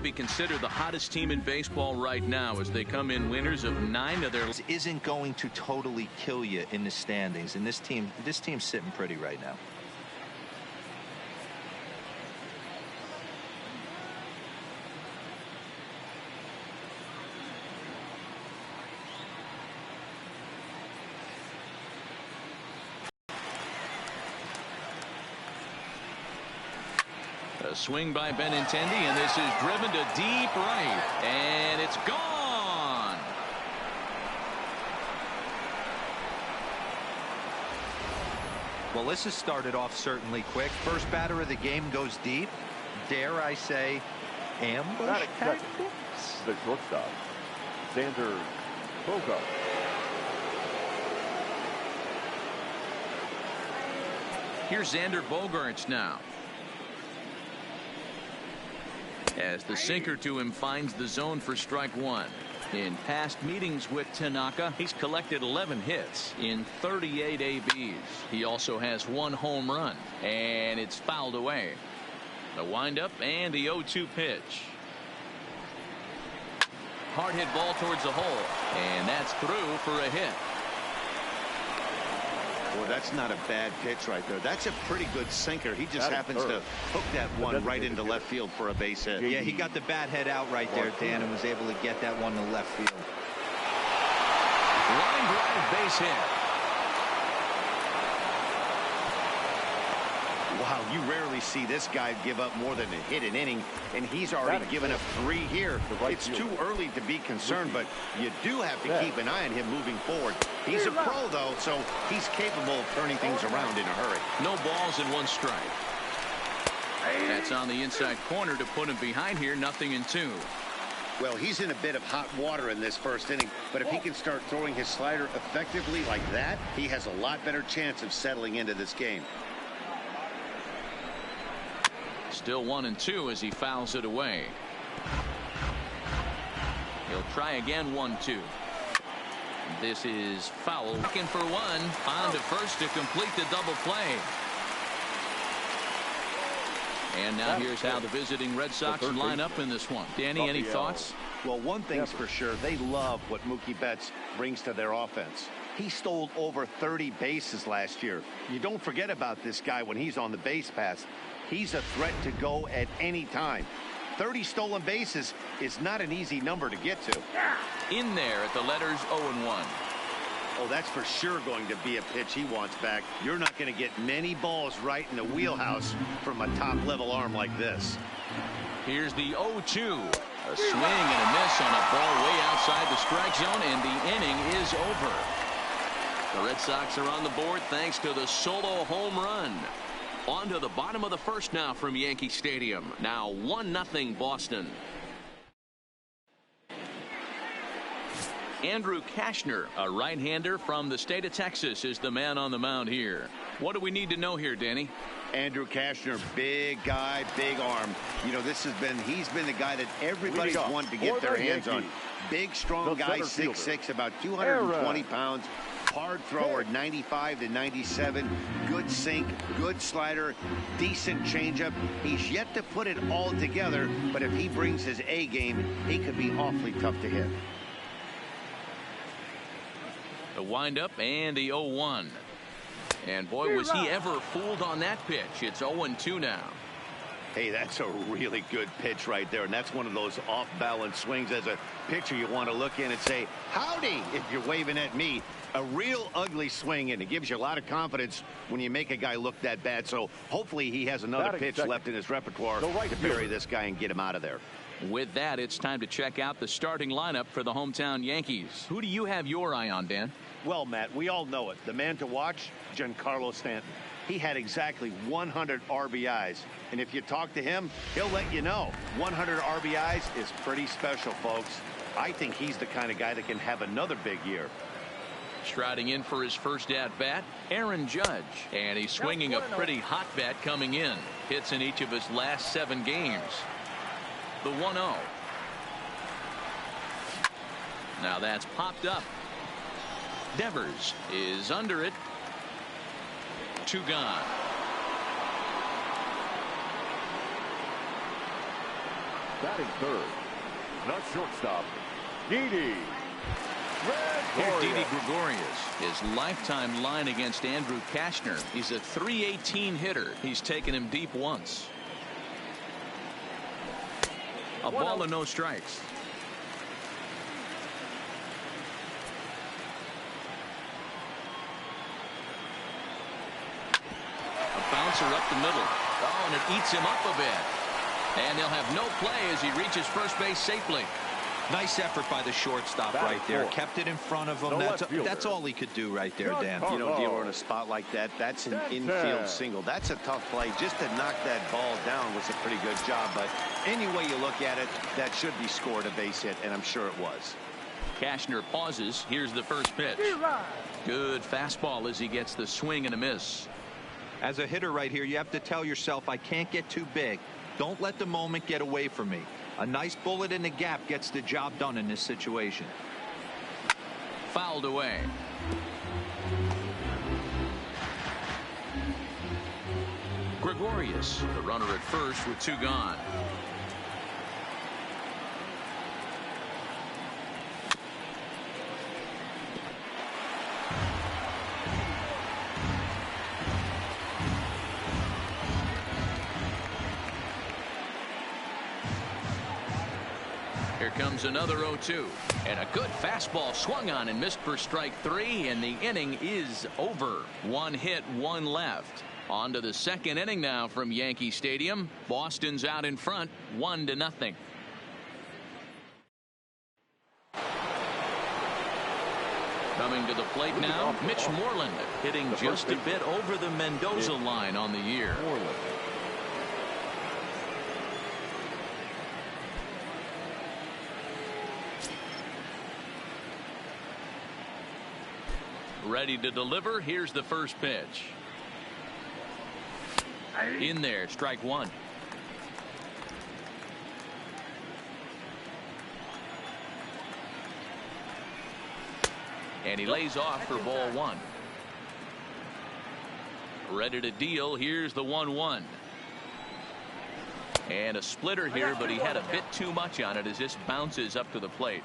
Be considered the hottest team in baseball right now as they come in winners of 9 of their. This isn't going to totally kill you in the standings, and this team's sitting pretty right now. A swing by Benintendi, and this is driven to deep right, and it's gone. Well, this has started off certainly quick. First batter of the game goes deep. Dare I say, ambush tactics? The shortstop, Xander Bogaerts. Here's Xander Bogaerts now. As the sinker to him finds the zone for strike one. In past meetings with Tanaka, he's collected 11 hits in 38 ABs. He also has 1 home run, and it's fouled away. The windup and the 0-2 pitch. Hard hit ball towards the hole, and that's through for a hit. Well, that's not a bad pitch right there. That's a pretty good sinker. He just happens to hook that one right into left field for a base hit. Yeah, he got the bat head out right there, Dan, and was able to get that one to left field. Line drive base hit. Wow, you rarely see this guy give up more than a hit an inning, and he's already given up 3 here. It's too early to be concerned, but you do have to keep an eye on him moving forward. He's a pro, though, so he's capable of turning things around in a hurry. No balls and 1 strike. That's on the inside corner to put him behind here. 0-2. Well, he's in a bit of hot water in this first inning, but if he can start throwing his slider effectively like that, he has a lot better chance of settling into this game. Still 1-2 as he fouls it away. He'll try again. 1-2. This is foul. Looking for 1. On to first to complete the double play. And now here's how the visiting Red Sox line up in this one. Danny, any thoughts? Well, one thing's for sure. They love what Mookie Betts brings to their offense. He stole over 30 bases last year. You don't forget about this guy when he's on the base pass. He's a threat to go at any time. 30 stolen bases is not an easy number to get to. In there at the letters 0-1. Oh, that's for sure going to be a pitch he wants back. You're not going to get many balls right in the wheelhouse from a top-level arm like this. Here's the 0-2. A swing and a miss on a ball way outside the strike zone, and the inning is over. The Red Sox are on the board thanks to the solo home run. On to the bottom of the first now from Yankee Stadium. Now 1-0 Boston. Andrew Cashner, a right-hander from the state of Texas, is the man on the mound here. What do we need to know here, Danny? Andrew Cashner, big guy, big arm. You know, he's been the guy that everybody's wanted to get their hands on. Big, strong guy, 6'6", about 220 pounds. Hard thrower, 95 to 97. Good sink, good slider, decent changeup. He's yet to put it all together, but if he brings his A game, he could be awfully tough to hit. The windup and the 0-1. And boy, was he ever fooled on that pitch. It's 0-2 now. Hey, that's a really good pitch right there, and that's one of those off-balance swings. As a pitcher, you want to look in and say, howdy, if you're waving at me. A real ugly swing, and it gives you a lot of confidence when you make a guy look that bad. So hopefully he has another pitch left in his repertoire to bury this guy and get him out of there. With that, it's time to check out the starting lineup for the hometown Yankees. Who do you have your eye on, Dan? Well, Matt, we all know it. The man to watch, Giancarlo Stanton. He had exactly 100 RBIs. And if you talk to him, he'll let you know. 100 RBIs is pretty special, folks. I think he's the kind of guy that can have another big year. Striding in for his first at-bat, Aaron Judge. And he's swinging a pretty hot bat coming in. Hits in each of his last 7 games. The 1-0. Now that's popped up. Devers is under it. 2 gone. Batting third, the shortstop, Didi. Here's Didi Gregorius. His lifetime line against Andrew Kashner. He's a .318 hitter. He's taken him deep once. A ball and no strikes. A bouncer up the middle. Oh, and it eats him up a bit. And they'll have no play as he reaches first base safely. Nice effort by the shortstop right there. Kept it in front of him. That's all he could do right there, Dan. You know, dealer in a spot like that, that's an infield single. That's a tough play. Just to knock that ball down was a pretty good job. But any way you look at it, that should be scored a base hit, and I'm sure it was. Kashner pauses. Here's the first pitch. Good fastball as he gets the swing and a miss. As a hitter right here, you have to tell yourself, I can't get too big. Don't let the moment get away from me. A nice bullet in the gap gets the job done in this situation. Fouled away. Gregorius, the runner at first with two gone. Here comes another 0-2, and a good fastball swung on and missed for strike three, and the inning is over. One hit, one left. On to the second inning now from Yankee Stadium. Boston's out in front, 1-0. Coming to the plate now, Mitch Moreland, hitting just a bit over the Mendoza line on the year. Ready to deliver. Here's the first pitch. In there, strike one. And he lays off for ball one. Ready to deal. Here's the 1-1. And a splitter here, but he had a bit too much on it as this bounces up to the plate.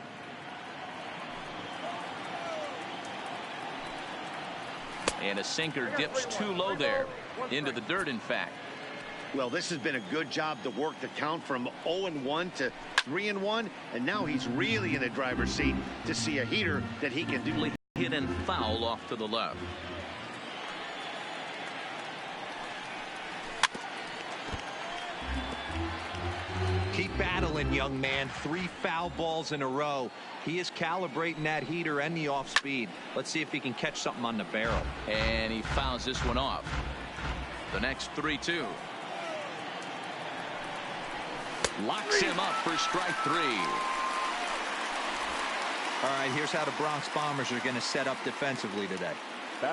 And a sinker dips too low there. Into the dirt, in fact. Well, this has been a good job to work the count from 0-1 to 3-1. And now he's really in the driver's seat to see a heater that he can do. Hit and foul off to the left. Keep battling, young man. 3 foul balls in a row. He is calibrating that heater and the off speed. Let's see if he can catch something on the barrel. And he fouls this one off. The next 3-2. Locks him up for strike three. All right, here's how the Bronx Bombers are going to set up defensively today.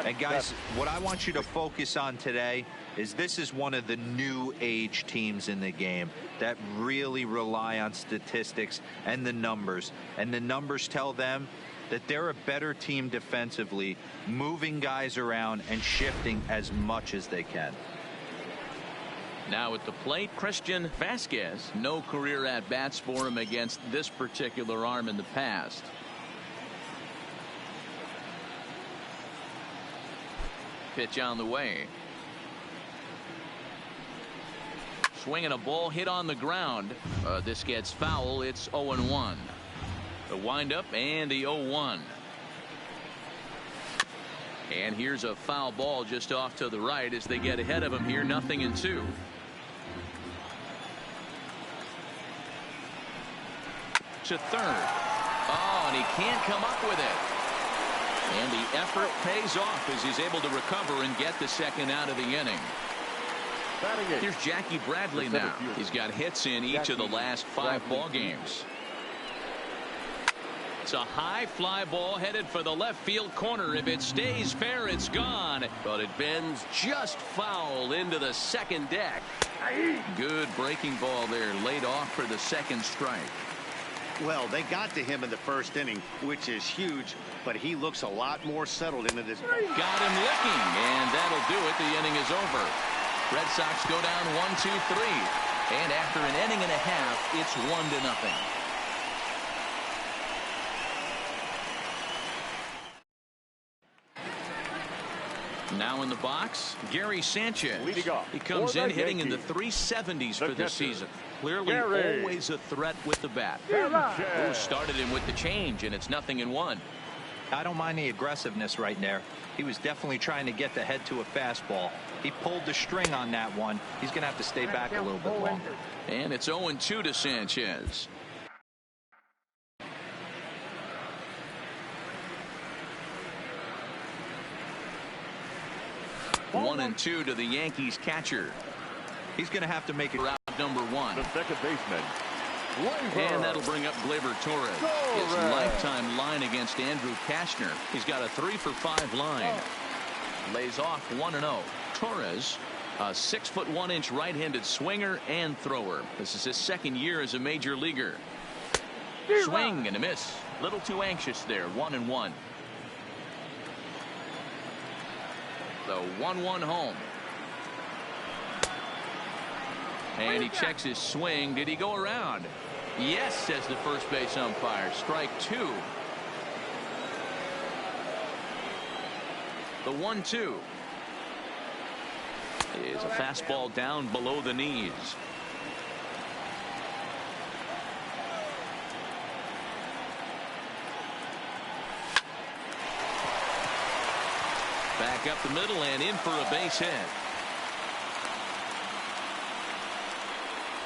And guys, what I want you to focus on today is this is one of the new age teams in the game that really rely on statistics and the numbers. And the numbers tell them that they're a better team defensively, moving guys around and shifting as much as they can. Now at the plate, Christian Vasquez. No career at-bats for him against this particular arm in the past. Pitch on the way. Swinging a ball hit on the ground. This gets foul. It's 0-1. The windup and the 0-1. And here's a foul ball just off to the right as they get ahead of him here. 0-2. To third. Oh, and he can't come up with it. And the effort pays off as he's able to recover and get the second out of the inning. Here's Jackie Bradley now. He's got hits in each of the last 5 ball games. It's a high fly ball headed for the left field corner. If it stays fair, it's gone. But it bends just foul into the second deck. Good breaking ball there, laid off for the second strike. Well, they got to him in the first inning, which is huge, but he looks a lot more settled into this. Got him looking, and that'll do it. The inning is over. Red Sox go down 1-2-3. And after an inning and a half, it's 1-0. Now in the box, Gary Sanchez. He comes in hitting in the 370s for this season. Clearly always a threat with the bat. Who started him with the change, and it's 0-1. I don't mind the aggressiveness right there. He was definitely trying to get the head to a fastball. He pulled the string on that one. He's going to have to stay back a little bit longer. And it's 0-2 to Sanchez. One and 2 to the Yankees catcher. He's going to have to make it out number 1. The second baseman. And that'll bring up Gleyber Torres. His lifetime line against Andrew Kashner. He's got a 3-for-5 line. Lays off 1-0. Torres, a 6'1" right-handed swinger and thrower. This is his second year as a major leaguer. Swing and a miss. Little too anxious there. 1-1. The 1-1 home. And he checks his swing. Did he go around? Yes, says the first base umpire. Strike 2. The 1-2 is a fastball down below the knees. Back up the middle and in for a base hit.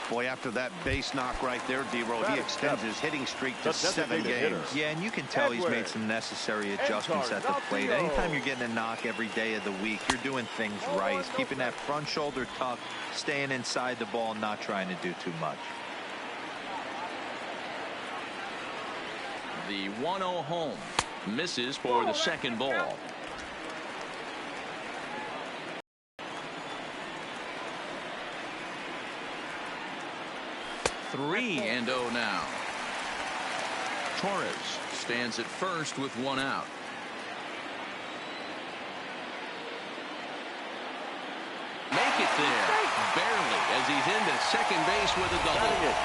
Boy, after that base knock right there, D-Roll, he extends his hitting streak to 7 games. Yeah, and you can tell he's made some necessary adjustments at the plate. Anytime you're getting a knock every day of the week, you're doing things right. He's keeping that front shoulder tucked, staying inside the ball, not trying to do too much. The 1-0 home. Misses for the second ball. 3-0 now. Torres stands at first with 1 out. Make it there. Barely, as he's into second base with a double.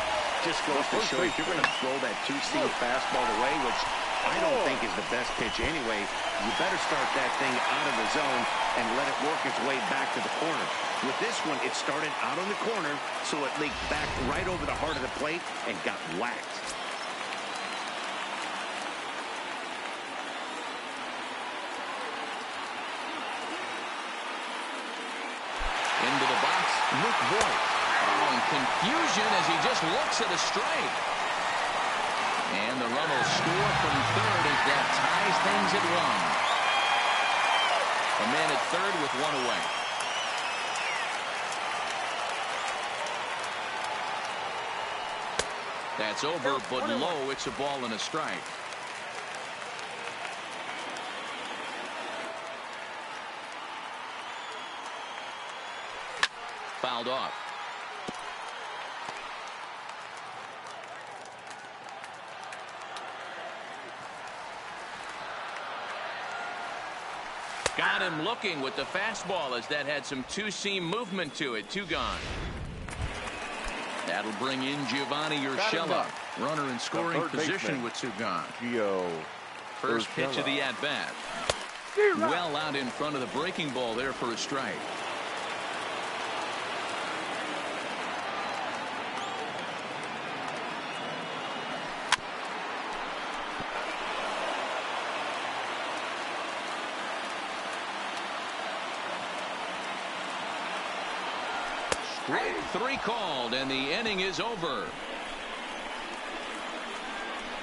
Just goes to show if you're going to throw that two-seam fastball away, which I don't think is the best pitch anyway, you better start that thing out of the zone and let it work its way back to the corner. With this one, it started out on the corner, so it leaked back right over the heart of the plate and got whacked. Into the box, Luke Voigt. Oh, and confusion as he just looks at a strike. And the run will score from third as that ties things at 1. A man at third with 1 away. That's over, but low. It's a ball and a strike. Fouled off. Got him looking with the fastball as that had some two-seam movement to it. 2 gone. That'll bring in Giovanni Urshela. Runner in scoring position with 2 gone. First pitch of the at-bat. Well out in front of the breaking ball there for a strike. Strike 3 called, and the inning is over.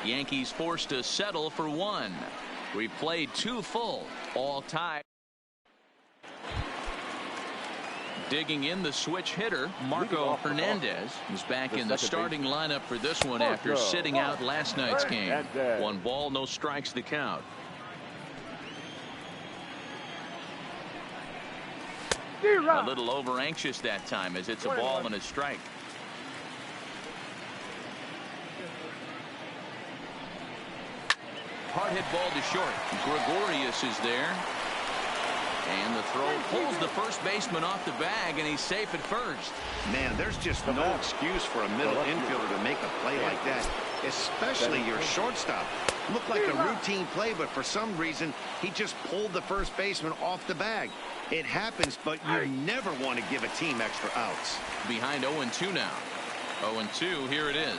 Yankees forced to settle for 1. We played 2 full, all tied. Digging in the switch hitter, Marco Hernandez is back in the starting lineup for this one after sitting out last night's game. 1 ball, no strikes to count. A little over anxious that time as it's a ball and a strike. Hard hit ball to short. Gregorius is there. And the throw pulls the first baseman off the bag, and he's safe at first. Man, there's just no excuse for a middle infielder to make a play like that, especially your shortstop. Looked like a routine play, but for some reason, he just pulled the first baseman off the bag. It happens, but you never want to give a team extra outs. Behind 0-2 now. 0-2, here it is.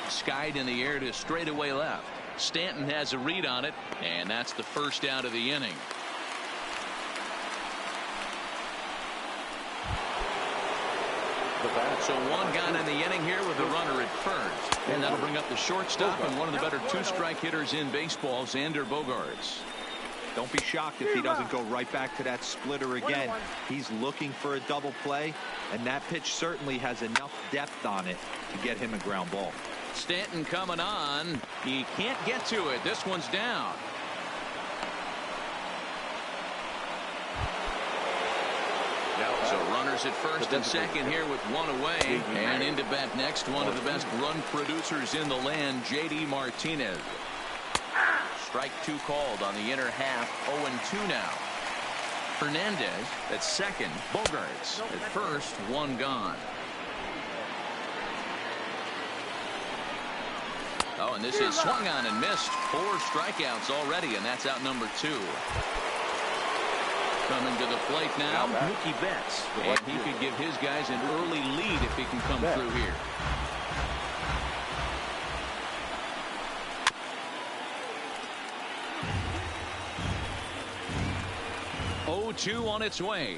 Skied in the air to straightaway left. Stanton has a read on it, and that's the first out of the inning. So one gone in the inning here with a runner at first. And that'll bring up the shortstop and one of the better two-strike hitters in baseball, Xander Bogaerts. Don't be shocked if he doesn't go right back to that splitter again. He's looking for a double play, and that pitch certainly has enough depth on it to get him a ground ball. Stanton coming on. He can't get to it. This one's down. So runners at first and second here with one away. And into bat next, one of the best run producers in the land, J.D. Martinez. Strike two called on the inner half. 0-2 now. Hernandez at second. Bogaerts at first. One gone. Oh, and this is swung on and missed. 4 strikeouts already, and that's out number 2. Coming to the plate now, Mookie Betts. And he could give his guys an early lead if he can come through here. Oh-2 on its way.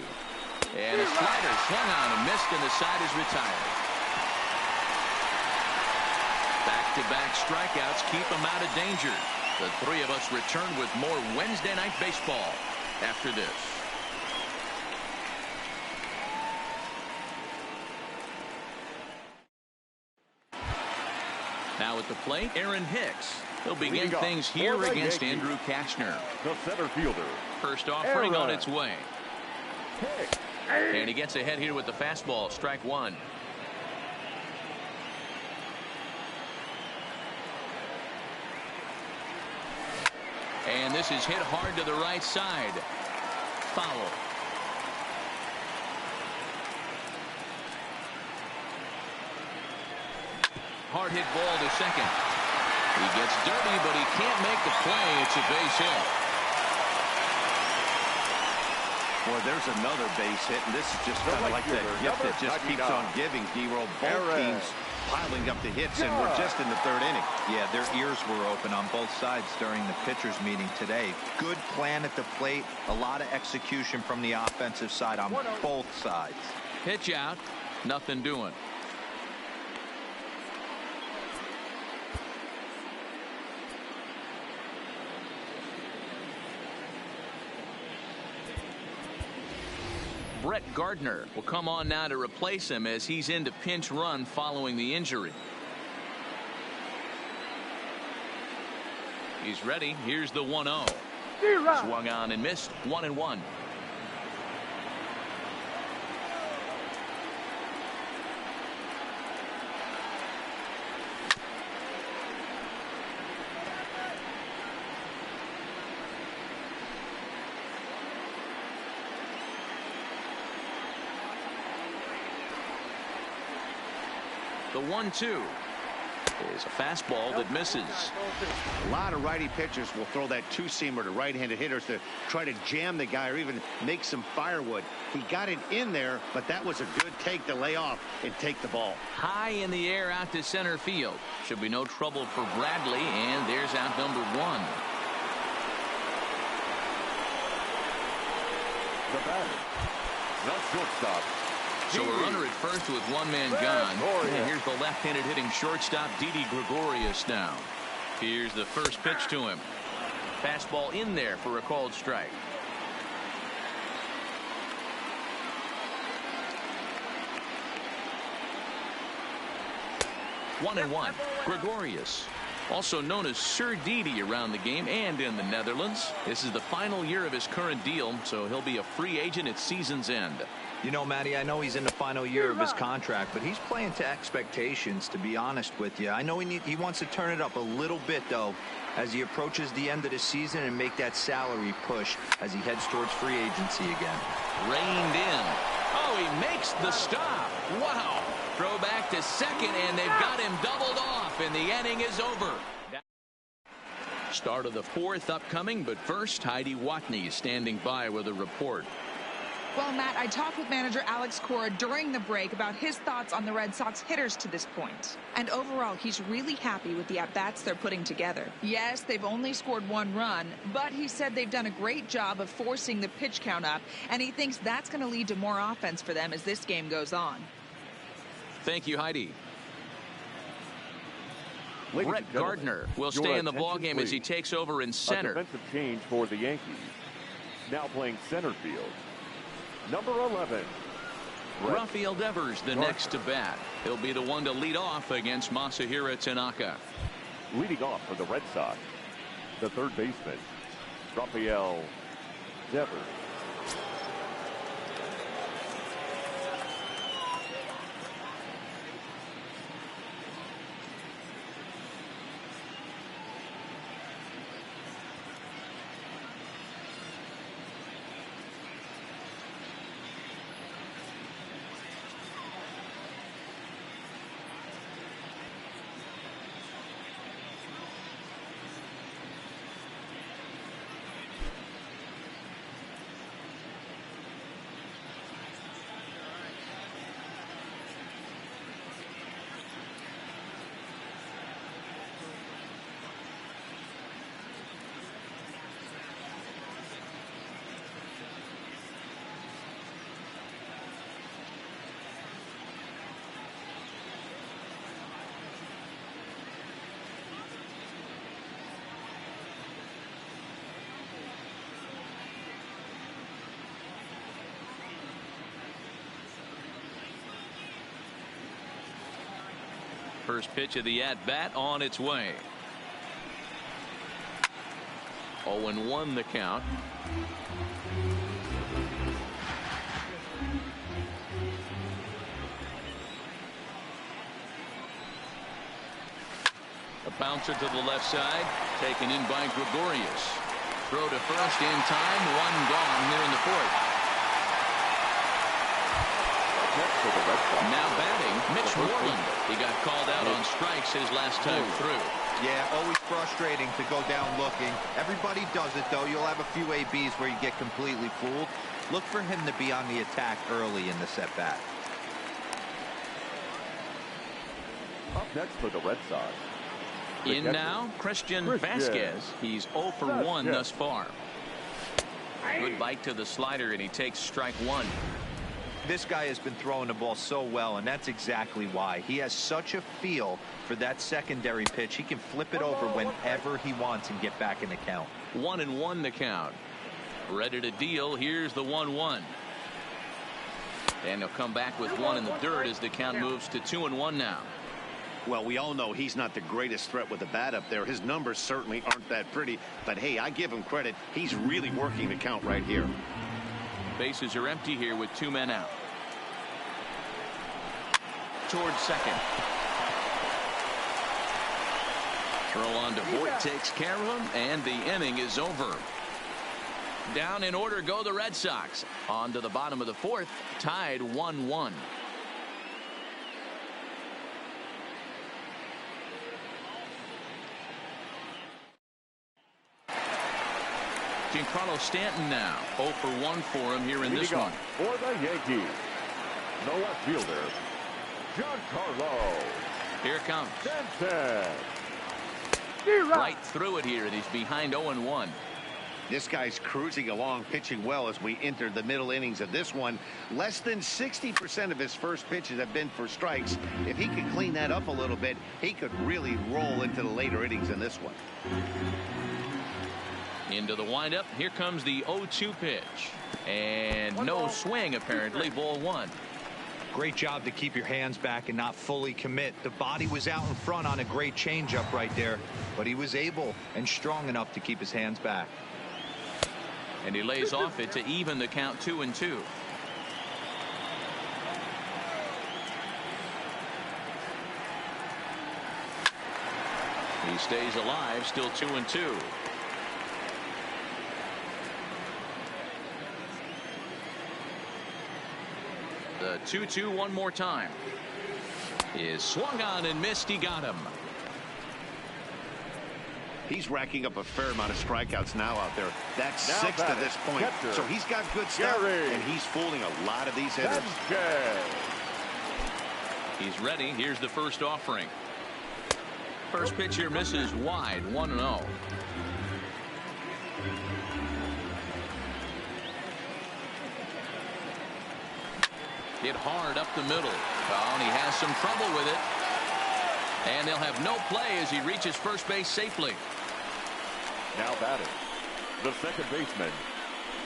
And a slider swung on and missed, and the side is retired. Back-to-back strikeouts keep him out of danger. The three of us return with more Wednesday Night Baseball after this. Now at the plate, Aaron Hicks. He'll begin things here against Andrew Kashner. The center fielder. First offering on its way. And he gets ahead here with the fastball. Strike one. And this is hit hard to the right side. Foul. Hard hit ball to second. He gets dirty, but he can't make the play. It's a base hit. Boy, there's another base hit, and this is just kind of like that gift that just keeps on giving, D-Roll. Both teams piling up the hits, and we're just in the third inning. Yeah, their ears were open on both sides during the pitchers meeting today. Good plan at the plate, a lot of execution from the offensive side on both sides. Pitch out, nothing doing. Brett Gardner will come on now to replace him as he's into pinch run following the injury. He's ready. Here's the 1-0. Swung on and missed. 1-1. The 1-2 is a fastball that misses. A lot of righty pitchers will throw that two-seamer to right-handed hitters to try to jam the guy or even make some firewood. He got it in there, but that was a good take to lay off and take the ball. High in the air out to center field. Should be no trouble for Bradley, and there's out number 1. The batter, the shortstop. So a runner at first with one man gone. And here's the left-handed hitting shortstop, Didi Gregorius now. Here's the first pitch to him. Fastball in there for a called strike. One and one. Gregorius, also known as Sir Didi around the game and in the Netherlands. This is the final year of his current deal, so he'll be a free agent at season's end. You know, Matty, I know he's in the final year of his contract, but he's playing to expectations, to be honest with you. I know he wants to turn it up a little bit, though, as he approaches the end of the season and make that salary push as he heads towards free agency again. Reined in. Oh, he makes the stop. Wow. Throw back to second, and they've got him doubled off, and the inning is over. Start of the fourth upcoming, but first, Heidi Watney is standing by with a report. Well, Matt, I talked with manager Alex Cora during the break about his thoughts on the Red Sox hitters to this point. And overall, he's really happy with the at-bats they're putting together. Yes, they've only scored 1 run, but he said they've done a great job of forcing the pitch count up, and he thinks that's going to lead to more offense for them as this game goes on. Thank you, Heidi. Brett Gardner will stay in the ballgame as he takes over in center. A defensive change for the Yankees. Now playing center field. Number 11. Rafael Devers, the next to bat. He'll be the one to lead off against Masahiro Tanaka. Leading off for the Red Sox, the third baseman, Rafael Devers. First pitch of the at-bat on its way. 0-1 the count. A bouncer to the left side, taken in by Gregorius. Throw to first in time, 1 gone here in the fourth. Now batting, Mitch Moreland. He got called out on strikes his last time through. Yeah, always frustrating to go down looking. Everybody does it, though. You'll have a few ABs where you get completely fooled. Look for him to be on the attack early in the at-bat. Up next for the Red Sox. In now, Christian Vasquez. He's 0 for 1 thus far. Good bite to the slider, and he takes strike 1. This guy has been throwing the ball so well, and that's exactly why. He has such a feel for that secondary pitch. He can flip it over whenever he wants and get back in the count. 1-1 the count. Ready to deal. Here's the 1-1. And he'll come back with 1 in the dirt as the count moves to 2-1 now. Well, we all know he's not the greatest threat with the bat up there. His numbers certainly aren't that pretty. But, hey, I give him credit. He's really working the count right here. Bases are empty here with 2 men out. Towards second. Throw on to Voigt takes care of him, and the inning is over. Down in order go the Red Sox. On to the bottom of the fourth, tied 1-1. Giancarlo Stanton now 0 for 1 for him here in this one. For the Yankees, the left fielder, Giancarlo. Here it comes. Stanton. Right through it here, and he's behind 0-1. This guy's cruising along, pitching well as we enter the middle innings of this one. Less than 60% of his first pitches have been for strikes. If he could clean that up a little bit, he could really roll into the later innings in this one. Into the windup. Here comes the 0-2 pitch. And no swing, apparently. Ball 1. Great job to keep your hands back and not fully commit. The body was out in front on a great changeup right there, but he was able and strong enough to keep his hands back. And he lays off it to even the count 2-2. He stays alive, still 2-2. The 2-2 one more time. Is swung on and missed. He got him. He's racking up a fair amount of strikeouts now out there. That's 6 to this point. So he's got good stuff, and he's fooling a lot of these hitters. He's ready. Here's the first offering. First pitch here misses wide, 1-0. Hit hard up the middle. Oh, and he has some trouble with it. And they'll have no play as he reaches first base safely. Now batting, the second baseman,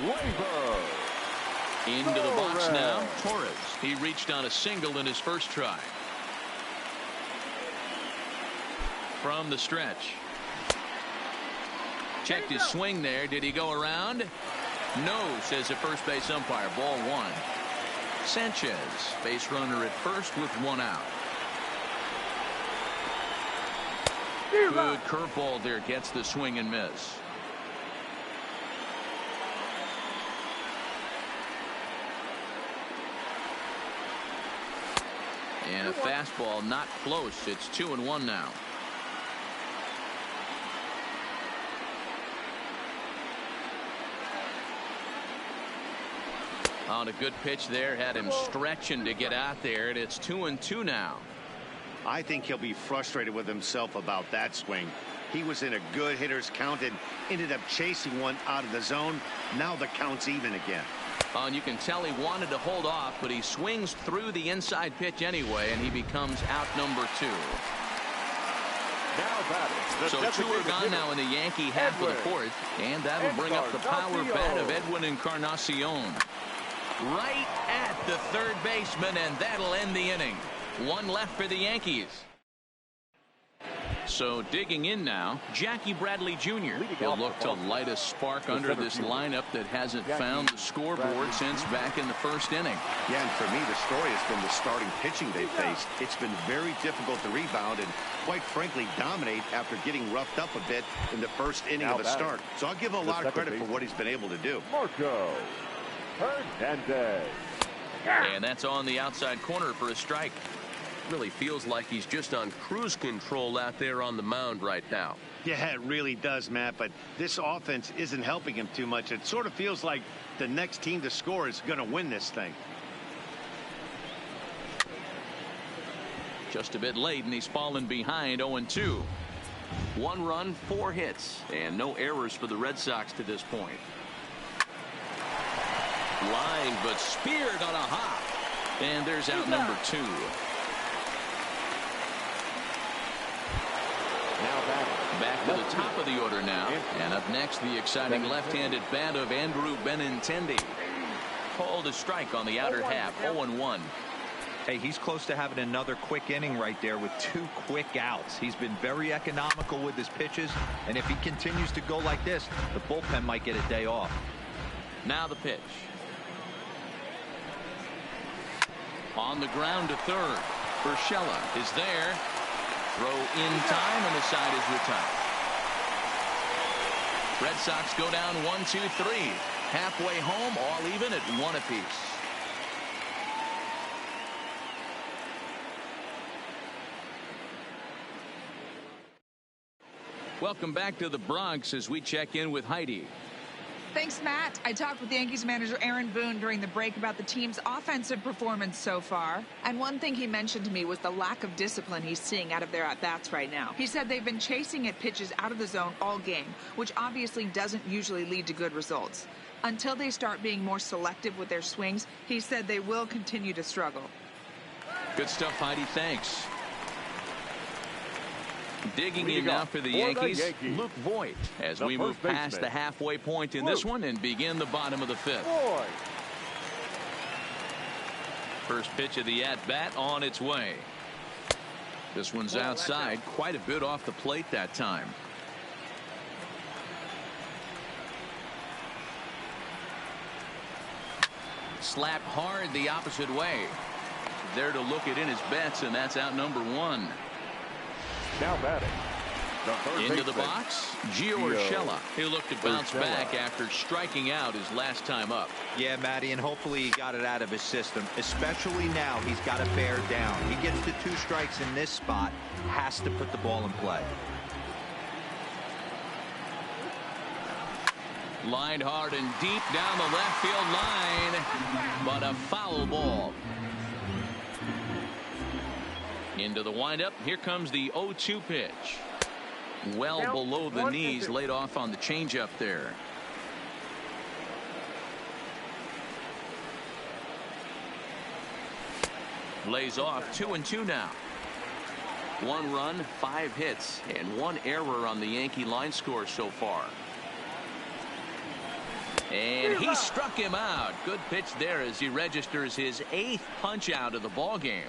Weaver. Into the box now, Torres. He reached on a single in his first try. From the stretch. Checked his swing there. Did he go around? No, says the first base umpire. Ball 1. Sanchez, base runner at first with 1 out. Good curveball there, gets the swing and miss. And a fastball not close. It's 2-1 now. On a good pitch there, had him stretching to get out there, and it's 2-2 now. I think he'll be frustrated with himself about that swing. He was in a good hitter's count and ended up chasing one out of the zone. Now the count's even again. And you can tell he wanted to hold off, but he swings through the inside pitch anyway, and he becomes out number 2. So 2 are gone now in the Yankee half of the 4th, and that'll bring up the power bat of Edwin Encarnacion. Right at the third baseman, and that'll end the inning. 1 left for the Yankees. So digging in now, Jackie Bradley Jr. He'll look to light a spark under this lineup that hasn't found the scoreboard since back in the first inning. Yeah, and for me, the story has been the starting pitching they faced. It's been very difficult to rebound and, quite frankly, dominate after getting roughed up a bit in the first inning of a start. So I'll give him a lot of credit for what he's been able to do. Marco Hernandez. And that's on the outside corner for a strike. Really feels like he's just on cruise control out there on the mound right now. Yeah, it really does, Matt, but this offense isn't helping him too much. It sort of feels like the next team to score is going to win this thing. Just a bit late, and he's fallen behind 0-2. 1 run, 4 hits, and no errors for the Red Sox to this point. Line, but speared on a hop. And there's out number 2. Back to the top of the order now. And up next, the exciting left-handed bat of Andrew Benintendi. Called a strike on the outer half, 0-1. Hey, he's close to having another quick inning right there with 2 quick outs. He's been very economical with his pitches, and if he continues to go like this, the bullpen might get a day off. Now the pitch. On the ground to third. Urshela is there. Throw in time, and the side is retired. Red Sox go down 1-2-3. Halfway home, all even at 1 apiece. Welcome back to the Bronx as we check in with Heidi. Thanks, Matt. I talked with Yankees manager Aaron Boone during the break about the team's offensive performance so far. And one thing he mentioned to me was the lack of discipline he's seeing out of their at-bats right now. He said they've been chasing at pitches out of the zone all game, which obviously doesn't usually lead to good results. Until they start being more selective with their swings, he said they will continue to struggle. Good stuff, Heidi. Thanks. Digging in now for the Yankees, Luke Voigt, as we move past the halfway point in this one and begin the bottom of the 5th. First pitch of the at-bat on its way. This one's outside, quite a bit off the plate that time. Slapped hard the opposite way. There to look it in his bets, and that's out number 1. Now batting, Into the box, Gio Urshela. He looked to bounce back after striking out his last time up. Yeah, Matty, and hopefully he got it out of his system. Especially now, he's got to bear down. He gets to 2 strikes in this spot, has to put the ball in play. Lined hard and deep down the left field line, but a foul ball. Into the windup, here comes the 0-2 pitch. Well below the knees, laid off on the changeup there. Lays off 2-2 now. 1 run, 5 hits, and 1 error on the Yankee line score so far. And he struck him out. Good pitch there as he registers his 8th punch out of the ball game.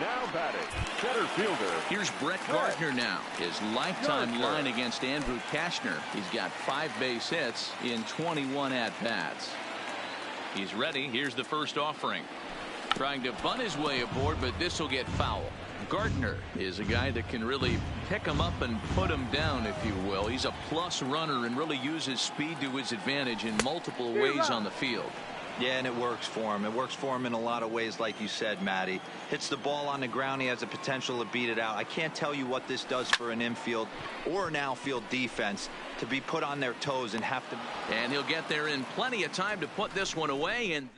Now batting, center fielder. Here's Brett Gardner now. His lifetime line against Andrew Kashner. He's got 5 base hits in 21 at-bats. He's ready. Here's the first offering. Trying to bunt his way aboard, but this will get foul. Gardner is a guy that can really pick him up and put him down, if you will. He's a plus runner and really uses speed to his advantage in multiple ways on the field. Yeah, and it works for him. It works for him in a lot of ways, like you said, Matty. Hits the ball on the ground. He has the potential to beat it out. I can't tell you what this does for an infield or an outfield defense to be put on their toes and have to. And he'll get there in plenty of time to put this one away. And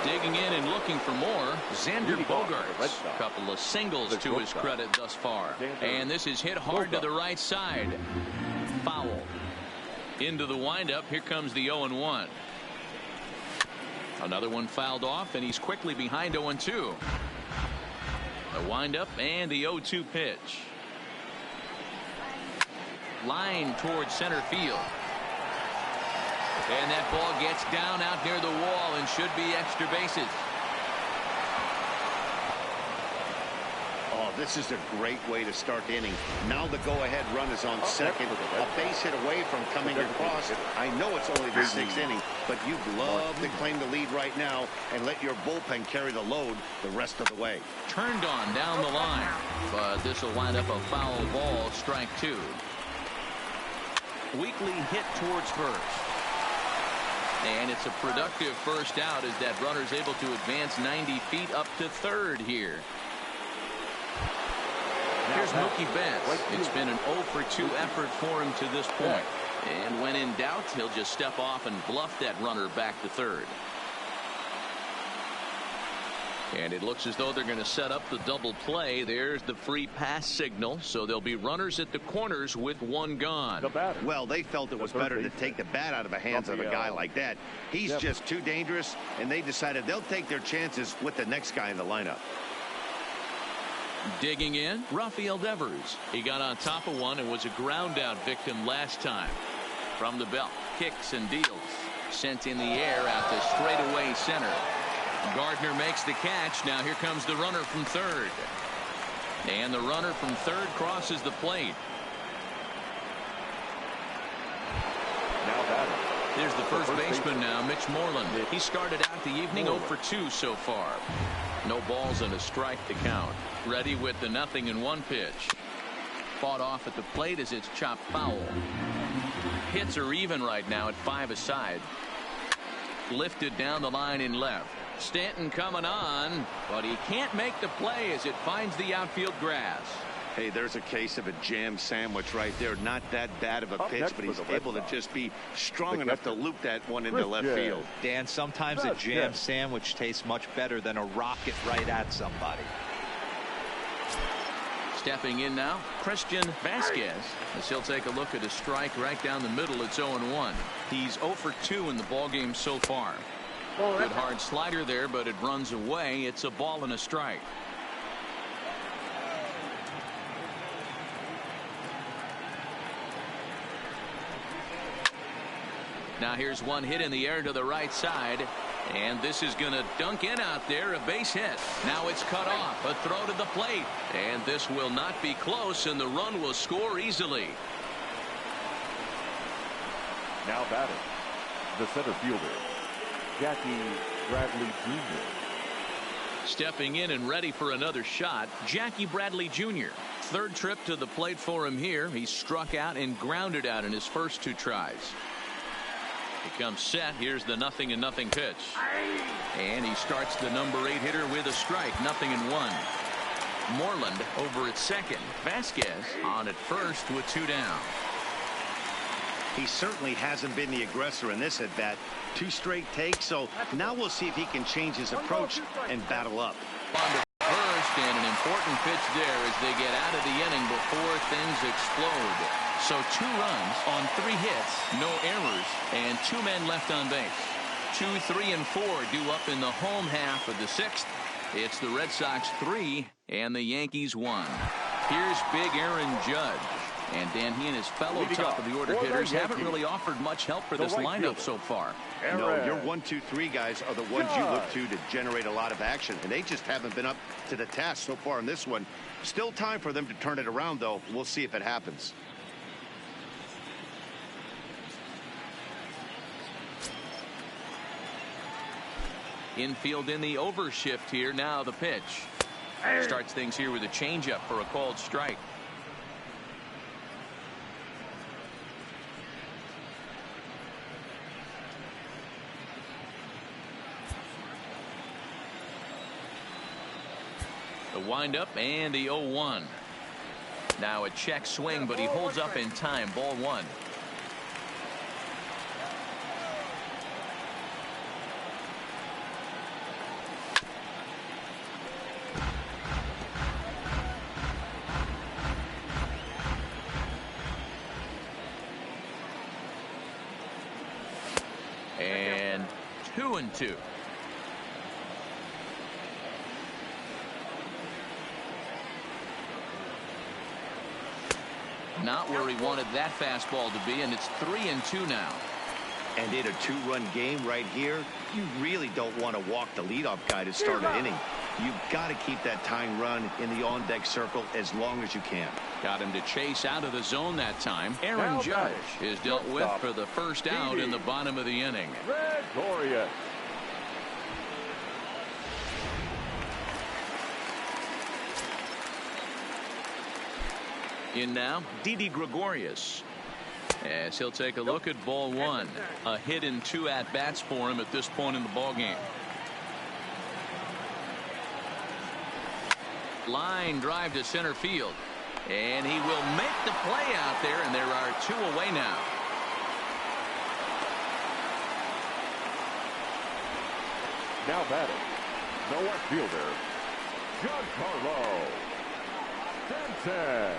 digging in and looking for more, Xander Bogaerts. A couple of singles to his credit thus far. And this is hit hard to the right side. Foul. Into the windup. Here comes the 0-1. Another one fouled off, and he's quickly behind 0-2. The windup and the 0-2 pitch. Line towards center field. And that ball gets down out near the wall and should be extra bases. Oh, this is a great way to start the inning. Now the go-ahead run is on second. A base hit away from coming across. I know it's only the 6th inning, but you'd love to claim the lead right now and let your bullpen carry the load the rest of the way. Turned on down the line, but this will wind up a foul ball, strike 2. Weakly hit towards first. And it's a productive first out as that runner's able to advance 90 feet up to third here. Here's Mookie Betts. It's been an 0-for-2 effort for him to this point. And when in doubt, he'll just step off and bluff that runner back to third. And it looks as though they're going to set up the double play. There's the free pass signal. So there'll be runners at the corners with 1 gone. Well, they felt it was better to take the bat out of the hands of a guy like that. He's just too dangerous, and they decided they'll take their chances with the next guy in the lineup. Digging in, Rafael Devers. He got on top of one and was a ground out victim last time. From the belt, kicks and deals. Sent in the air out to straightaway center. Gardner makes the catch. Now here comes the runner from third. And the runner from third crosses the plate. There's the first baseman now, Mitch Moreland. He started out the evening 0-for-2 so far. No balls and a strike to count. Ready with the 0-1 pitch. Fought off at the plate as it's chopped foul. Hits are even right now at 5 aside. Lifted down the line in left. Stanton coming on, but he can't make the play as it finds the outfield grass. Hey, there's a case of a jam sandwich right there. Not that bad of a pitch, but he's able to just be strong enough to loop that one into left field. Dan, sometimes a jam sandwich tastes much better than a rocket right at somebody. Stepping in now, Christian Vasquez, as he'll take a look at a strike right down the middle. It's 0-1. He's 0-for-2 in the ballgame so far. Good hard slider there, but it runs away. It's a ball and a strike. Now here's one hit in the air to the right side. And this is going to dunk in out there, a base hit. Now it's cut off, a throw to the plate. And this will not be close, and the run will score easily. Now batting, the center fielder, Jackie Bradley Jr. Stepping in and ready for another shot, Jackie Bradley Jr. Third trip to the plate for him here. He struck out and grounded out in his first 2 tries. He comes set. Here's the 0-0 pitch. And he starts the number 8 hitter with a strike. 0-1. Moreland over at second. Vasquez on at first with 2 down. He certainly hasn't been the aggressor in this at bat. 2 straight takes, so now we'll see if he can change his approach and battle up. On to first, and an important pitch there as they get out of the inning before things explode. So 2 runs on 3 hits, no errors, and 2 men left on base. 2, 3, and 4 due up in the home half of the 6th. It's the Red Sox 3 and the Yankees 1. Here's big Aaron Judge. And Dan, he and his fellow top-of-the-order hitters haven't really offered much help for this lineup so far. No, your 1, 2, 3 guys are the ones you look to generate a lot of action, and they just haven't been up to the task so far in this one. Still time for them to turn it around, though. We'll see if it happens. Infield in the overshift here. Now the pitch. Starts things here with a changeup for a called strike. The windup and the 0-1. Now a check swing, but he holds up in time. Ball 1. And 2-2. Not where he wanted that fastball to be, and it's 3-2 now. And in a 2-run game right here, you really don't want to walk the leadoff guy to start an inning. You've got to keep that tying run in the on-deck circle as long as you can. Got him to chase out of the zone that time. Aaron Judge is dealt with for the first out in the bottom of the inning. Glorious. In now, Didi Gregorius, as he'll take a look at ball 1. A hit in 2 at-bats for him at this point in the ballgame. Line drive to center field, and he will make the play out there, and there are 2 away now. Now batting, the left fielder, Giancarlo Stanton.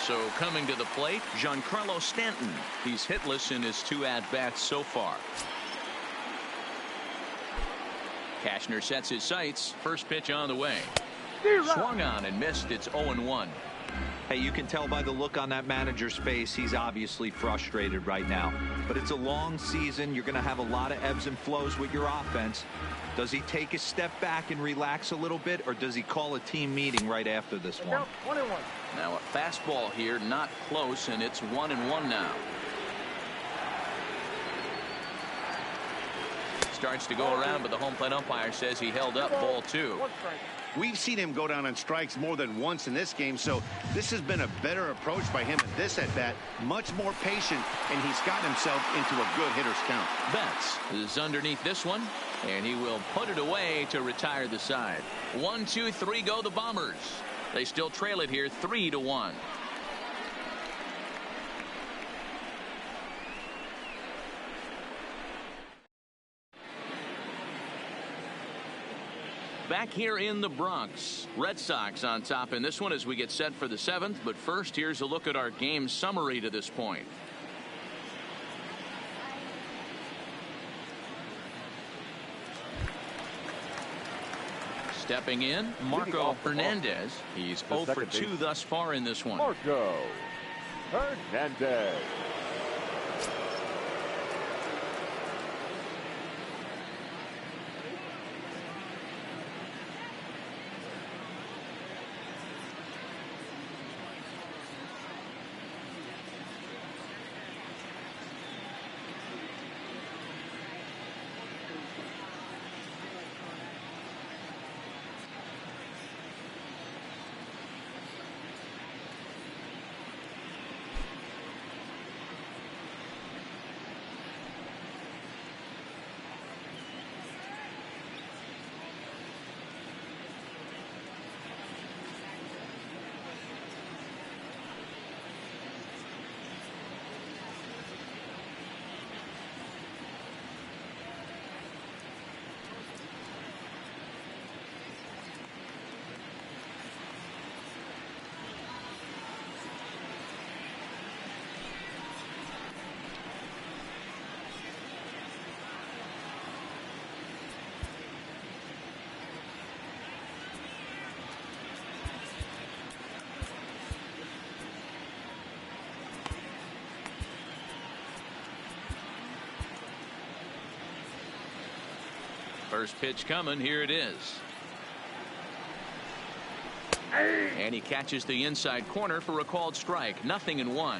So coming to the plate, Giancarlo Stanton. He's hitless in his 2 at-bats so far. Cashner sets his sights. First pitch on the way. Swung on and missed. It's 0-1. Hey, you can tell by the look on that manager's face, he's obviously frustrated right now. But it's a long season. You're going to have a lot of ebbs and flows with your offense. Does he take a step back and relax a little bit, or does he call a team meeting right after this one? Now a fastball here, not close, and it's 1-1 now. Starts to go around, but the home plate umpire says he held up. Ball 2. We've seen him go down on strikes more than once in this game, so this has been a better approach by him at this at-bat. Much more patient, and he's got himself into a good hitter's count. Betts is underneath this one, and he will put it away to retire the side. 1, 2, 3 go the Bombers. They still trail it here 3-1. Back here in the Bronx, Red Sox on top in this one as we get set for the 7th. But first, here's a look at our game summary to this point. Stepping in, Marco Hernandez. He's 0 for 2 thus far in this one. Marco Hernandez. First pitch coming. Here it is. And he catches the inside corner for a called strike. 0-1.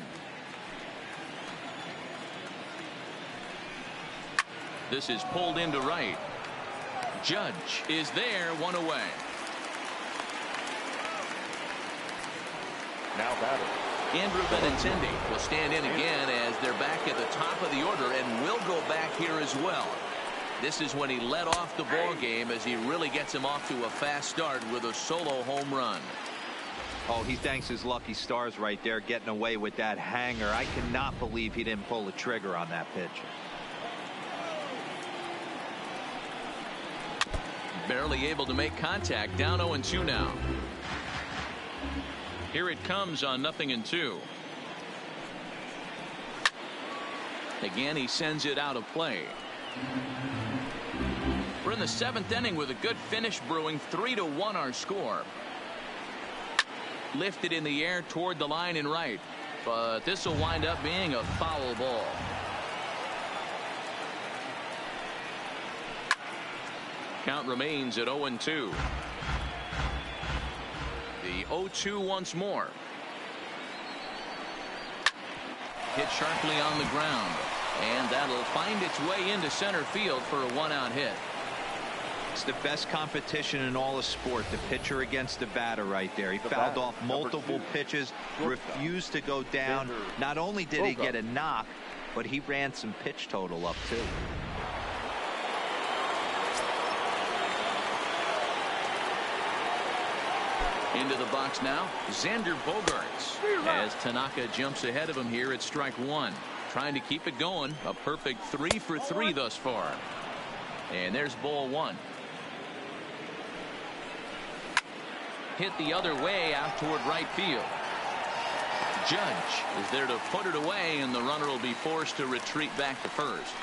This is pulled into right. Judge is there, 1 away. Now batter. Andrew Benintendi will stand in again as they're back at the top of the order and will go back here as well. This is when he led off the ball game as he really gets him off to a fast start with a solo home run. Oh, he thanks his lucky stars right there getting away with that hanger. I cannot believe he didn't pull the trigger on that pitch. Barely able to make contact. Down 0-2 now. Here it comes on 0-2. Again, he sends it out of play. We're in the 7th inning with a good finish brewing. 3-1 our score. Lifted in the air toward the line in right, but this will wind up being a foul ball. Count remains at 0-2. The 0-2 once more. Hit sharply on the ground, and that'll find its way into center field for a 1-out hit. It's the best competition in all of sport, the pitcher against the batter right there. He fouled off multiple pitches, refused to go down. Not only did he get a knock, but he ran some pitch total up too. Into the box now, Xander Bogaerts, as Tanaka jumps ahead of him here at strike 1. Trying to keep it going. A perfect 3 for 3 thus far. And there's ball 1. Hit the other way out toward right field. Judge is there to put it away, and the runner will be forced to retreat back to first.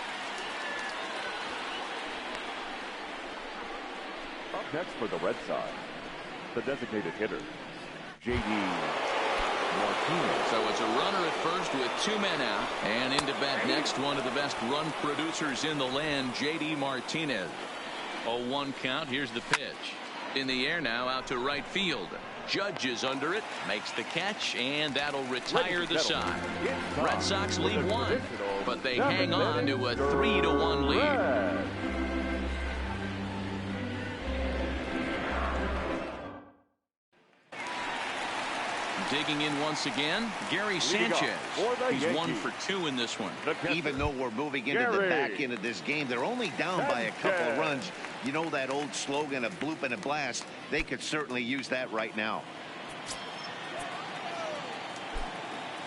Up next for the Red Sox, the designated hitter, J.D. Martinez. So it's a runner at first with 2 men out, and into bat next, one of the best run producers in the land, J.D. Martinez. 0-1 count. Here's the pitch. In the air now, out to right field. Judge is under it, makes the catch, and that'll retire the side. Red Sox lead 1, but they hang on to a 3-1 lead. Digging in once again, Gary Sanchez. He's 1 for 2 in this one. Even though we're moving into the back end of this game, they're only down by a couple runs. You know that old slogan, a bloop and a blast. They could certainly use that right now.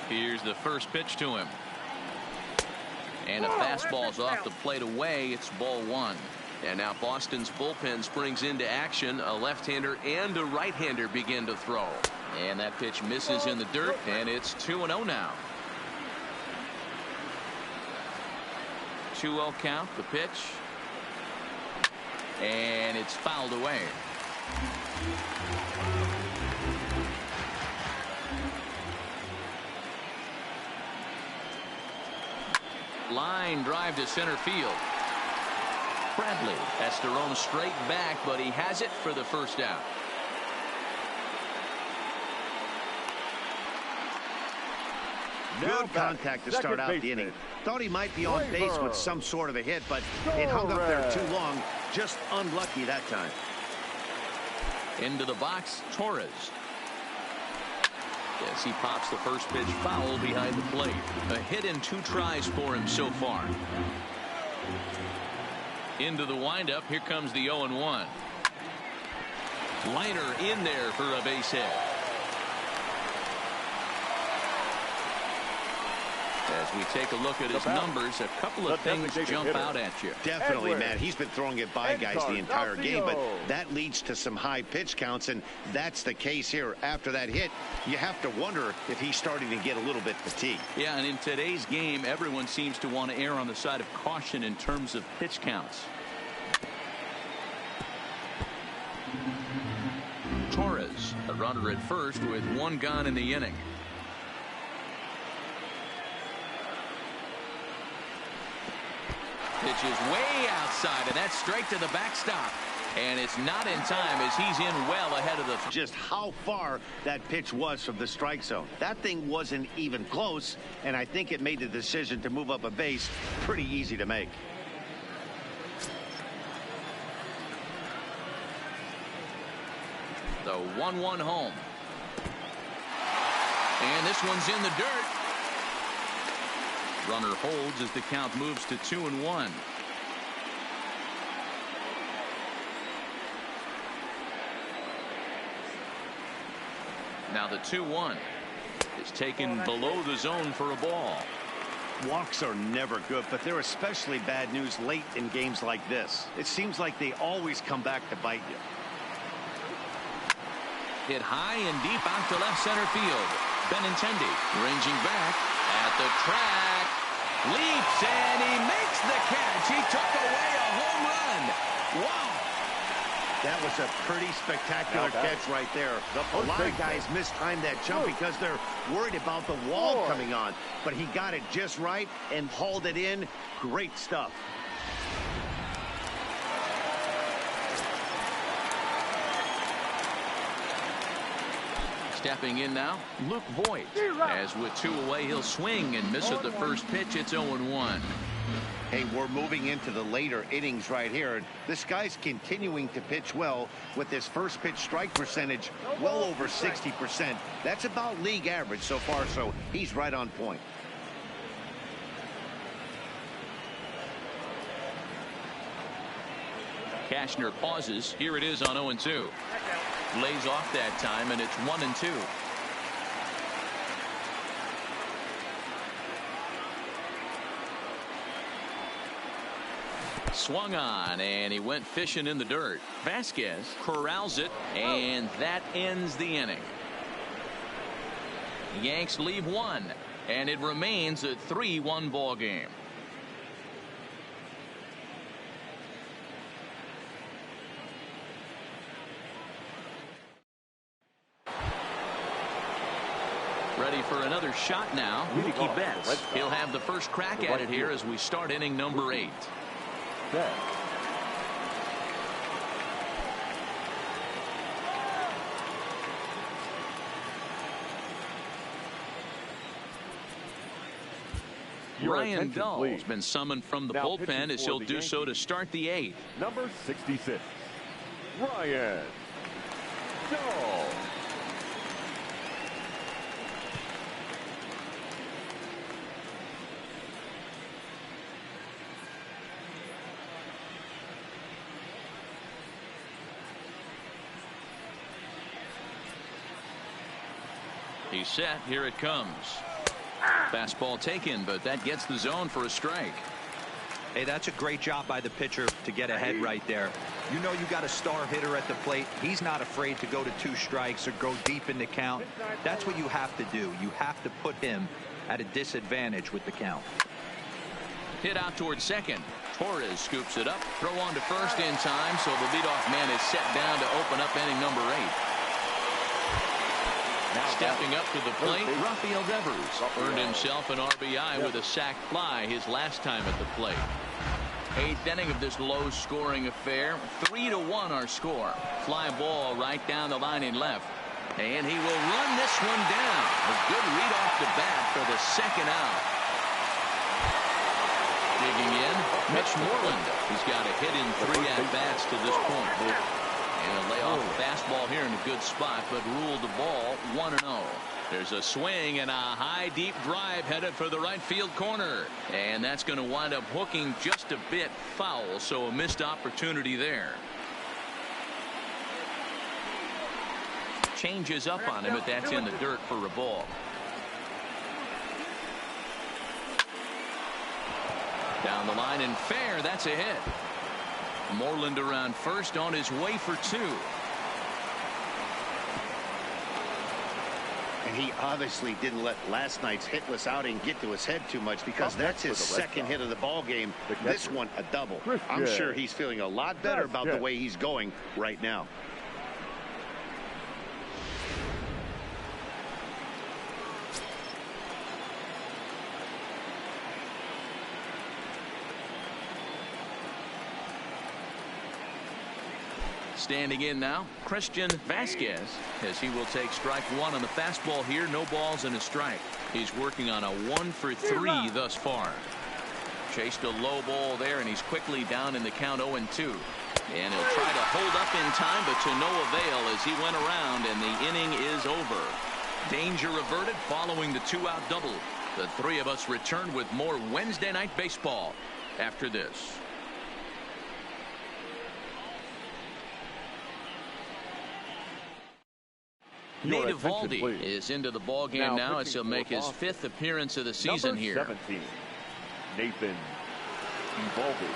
Here's the first pitch to him. And a fastball's off the plate away. It's ball 1. And now Boston's bullpen springs into action. A left-hander and a right-hander begin to throw. And that pitch misses in the dirt, and it's 2-0 now. 2-0 count, the pitch. And it's fouled away. Line drive to center field. Bradley has to roam straight back, but he has it for the first out. Good contact to start out the inning. Thought he might be on base with some sort of a hit, but it hung up there too long. Just unlucky that time. Into the box, Torres. As he pops the first pitch foul behind the plate. A hit in 2 tries for him so far. Into the windup. Here comes the 0-1. Liner in there for a base hit. As we take a look at his numbers, a couple of things jump out at you. Definitely, Matt. He's been throwing it by guys the entire game, but that leads to some high pitch counts, and that's the case here. After that hit, you have to wonder if he's starting to get a little bit fatigued. Yeah, and in today's game, everyone seems to want to err on the side of caution in terms of pitch counts. Torres, a runner at first with 1 gone in the inning. Pitch is way outside, and that's straight to the backstop. And it's not in time as he's in well ahead of the... Just how far that pitch was from the strike zone. That thing wasn't even close, and I think it made the decision to move up a base pretty easy to make. The 1-1 home. And this one's in the dirt. Runner holds as the count moves to 2-1. Now the 2-1 is taken below the zone for a ball. Walks are never good, but they're especially bad news late in games like this. It seems like they always come back to bite you. Hit high and deep out to left center field. Benintendi ranging back at the track. Leaps and he makes the catch. He took away a home run. Wow. That was a pretty spectacular catch right there. A lot of guys mistime that jump because they're worried about the wall coming on. But he got it just right and hauled it in. Great stuff. Stepping in now, Luke Voigt. As with 2 away, he'll swing and miss at the first pitch. It's 0-1. Hey, we're moving into the later innings right here. This guy's continuing to pitch well with his first pitch strike percentage well over 60%. That's about league average so far, so he's right on point. Cashner pauses. Here it is on 0-2. Lays off that time, and it's 1-2. Swung on, and he went fishing in the dirt. Vasquez corrals it, and that ends the inning. Yanks leave 1, and it remains a 3-1 ball game. Ready for another shot now. Mookie Betts. He'll have the first crack at it here as we start inning number 8. Ryan Dull's been summoned from the bullpen as he'll do so to start the 8th. Number 66, Ryan Dull. He's set. Here it comes. Fastball taken, but that gets the zone for a strike. Hey, that's a great job by the pitcher to get ahead right there. You know you got a star hitter at the plate. He's not afraid to go to 2 strikes or go deep in the count. That's what you have to do. You have to put him at a disadvantage with the count. Hit out towards second. Torres scoops it up. Throw on to first in time, so the leadoff man is set down to open up inning number 8. Stepping up to the plate, Rafael Devers earned himself an RBI with a sac fly his last time at the plate. 8th inning of this low-scoring affair. 3-1 our score. Fly ball right down the line in left. And he will run this one down. A good read off the bat for the second out. Digging in, Mitch Moreland. He's got a hit in 3 at-bats to this point. And a layoff fastball here in a good spot, but ruled the ball 1-0. There's a swing and a high deep drive headed for the right field corner. And that's going to wind up hooking just a bit foul, so a missed opportunity there. Changes up on him, but that's in the dirt for a ball. Down the line and fair, that's a hit. Moreland around first on his way for 2. And he obviously didn't let last night's hitless outing get to his head too much, because that's his second hit of the ball game. This one a double. I'm sure he's feeling a lot better about the way he's going right now. Standing in now, Christian Vasquez, as he will take strike one on the fastball here. No balls and a strike. He's working on a 1-for-3 thus far. Chased a low ball there, and he's quickly down in the count 0-2. And he'll try to hold up in time, but to no avail as he went around, and the inning is over. Danger averted following the 2-out double. The three of us return with more Wednesday Night Baseball after this. Nate Eovaldi is into the ball game now as he'll make his 5th appearance of the season here. 17, Nathan Eovaldi.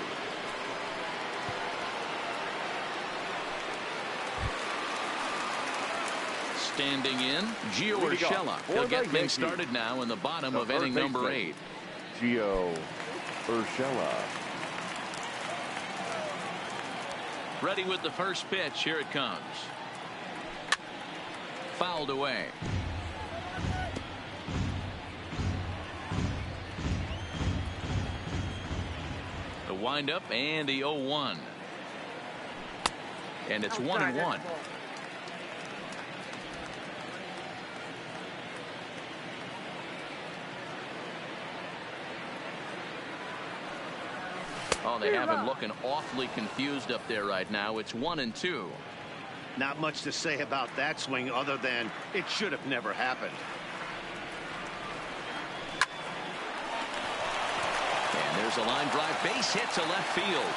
Standing in, Gio Urshela. He'll get things started now in the bottom of inning number 8. Gio Urshela. Ready with the first pitch. Here it comes. Fouled away. The windup and the 0-1. And it's 1-1. Oh, they have him looking awfully confused up there right now. It's 1-2. Not much to say about that swing other than it should have never happened. And there's a line drive base hit to left field.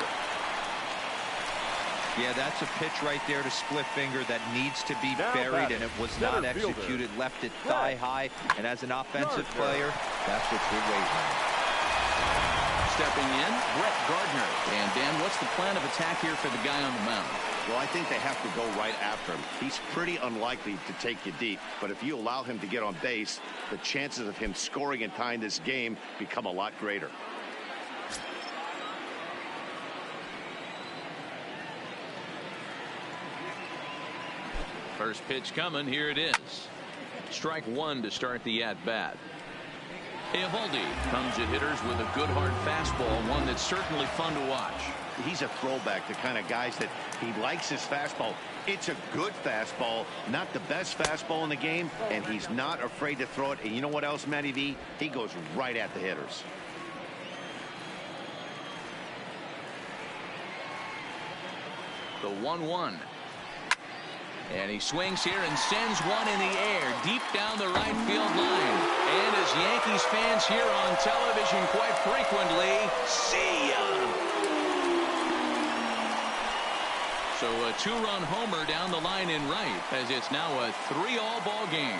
Yeah, that's a pitch right there to split finger that needs to be buried, and it was not executed. Left it thigh high, and as an offensive player, that's what you're waiting on. Stepping in, Brett Gardner. And Dan, what's the plan of attack here for the guy on the mound? Well, I think they have to go right after him. He's pretty unlikely to take you deep, but if you allow him to get on base, the chances of him scoring and tying this game become a lot greater. First pitch coming. Here it is. Strike one to start the at-bat. Eovaldi comes at hitters with a good hard fastball, one that's certainly fun to watch. He's a throwback, the kind of guys that he likes his fastball. It's a good fastball, not the best fastball in the game, and he's not afraid to throw it. And you know what else, Matty V? He goes right at the hitters. The 1-1. And he swings here and sends one in the air deep down the right field line. And as Yankees fans here on television quite frequently, see ya! So a 2-run homer down the line in right, as it's now a 3-all ball game.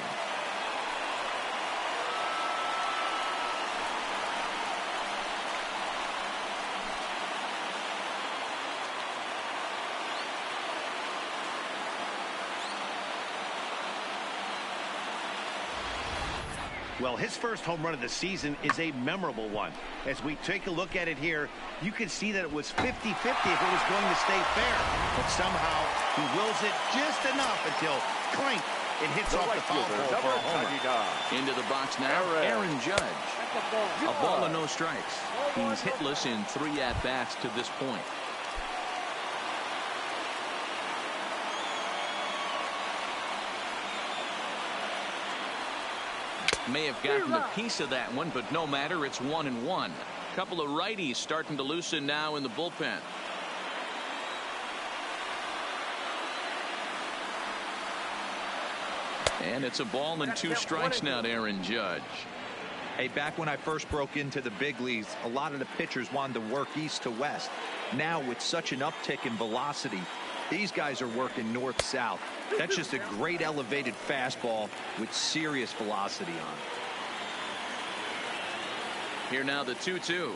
Well, his first home run of the season is a memorable one. As we take a look at it here, you can see that it was 50-50 if it was going to stay fair. But somehow he wills it just enough until, clink, it hits off the foul pole for a homer. Into the box now, Aaron Judge. A ball and no strikes. He's hitless in 3 at-bats to this point. May have gotten a piece of that one, but no matter, it's 1-1. Couple of righties starting to loosen now in the bullpen. And it's a ball and 2 strikes now to Aaron Judge. Hey, back when I first broke into the big leagues, a lot of the pitchers wanted to work east to west. Now, with such an uptick in velocity, these guys are working north-south. That's just a great elevated fastball with serious velocity on it. Here now the 2-2.